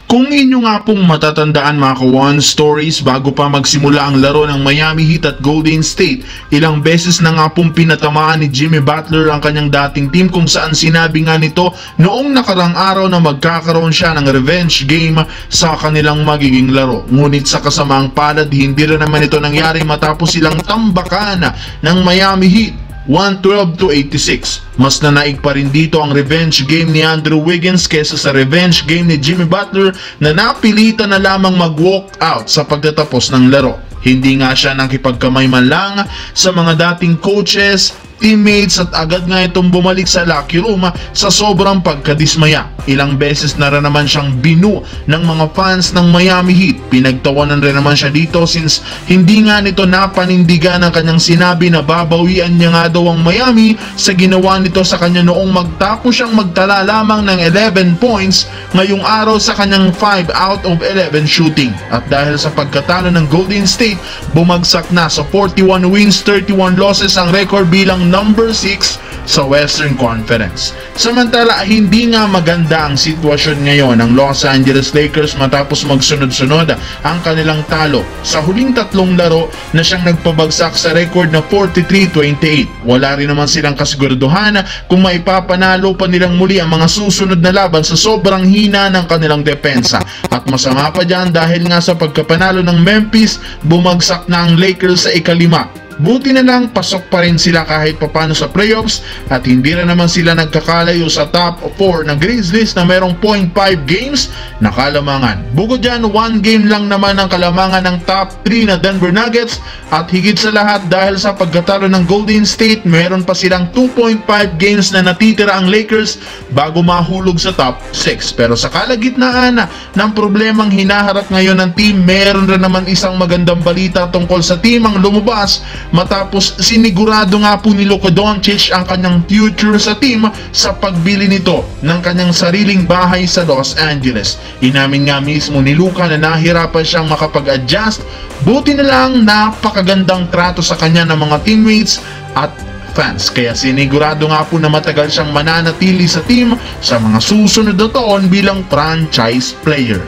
Kung inyo nga pong matatandaan mga ka-One Stories, bago pa magsimula ang laro ng Miami Heat at Golden State, ilang beses na nga pong pinatamaan ni Jimmy Butler ang kanyang dating team, kung saan sinabi nga nito noong nakarang araw na magkakaroon siya ng revenge game sa kanilang magiging laro. Ngunit sa kasamaang palad, hindi rin naman ito nangyari matapos silang tambakan ng Miami Heat 112-86. Mas nanaig pa rin dito ang revenge game ni Andrew Wiggins kesa sa revenge game ni Jimmy Butler na napilitan na lamang mag-walk out sa pagtatapos ng laro. Hindi nga siya nakipagkamay man lang sa mga dating coaches, teammates at agad nga itong bumalik sa locker room sa sobrang pagkadismaya. Ilang beses na rin naman siyang binu ng mga fans ng Miami Heat. Pinagtawanan rin naman siya dito since hindi nga nito napanindigan ang kanyang sinabi na babawian niya nga daw ang Miami sa ginawa nito sa kanya noong magtapos siyang magtala lamang ng 11 points ngayong araw sa kanyang 5 out of 11 shooting. At dahil sa pagkatalo ng Golden State, bumagsak na sa 41 wins, 31 losses ang record bilang number 6 sa Western Conference. Samantala, hindi nga maganda ang sitwasyon ngayon ng Los Angeles Lakers matapos magsunod-sunod ang kanilang talo sa huling tatlong laro na siyang nagpabagsak sa record na 43-28. Wala rin naman silang kasiguraduhan kung maipapanalo pa nilang muli ang mga susunod na laban sa sobrang hina ng kanilang depensa. At masama pa dyan dahil nga sa pagkapanalo ng Memphis, bumagsak na ang Lakers sa ikalima. Buti na lang pasok pa rin sila kahit papano sa playoffs at hindi na naman sila nagkakalayo sa top 4 ng Grizzlies na merong 0.5 games na kalamangan. Bukod dyan, 1 game lang naman ang kalamangan ng top 3 na Denver Nuggets at higit sa lahat dahil sa pagkatalo ng Golden State, meron pa silang 2.5 games na natitira ang Lakers bago mahulog sa top 6. Pero sa kalagitnaan ng problemang hinaharap ngayon ng team, meron rin naman isang magandang balita tungkol sa team ang lumabas matapos sinigurado nga po ni Luka Doncic ang kanyang future sa team sa pagbili nito ng kanyang sariling bahay sa Los Angeles. Inamin nga mismo ni Luka na nahirapan siyang makapag-adjust, buti na lang napakagandang trato sa kanya ng mga teammates at fans, kaya sinigurado nga po na matagal siyang mananatili sa team sa mga susunod na taon bilang franchise player.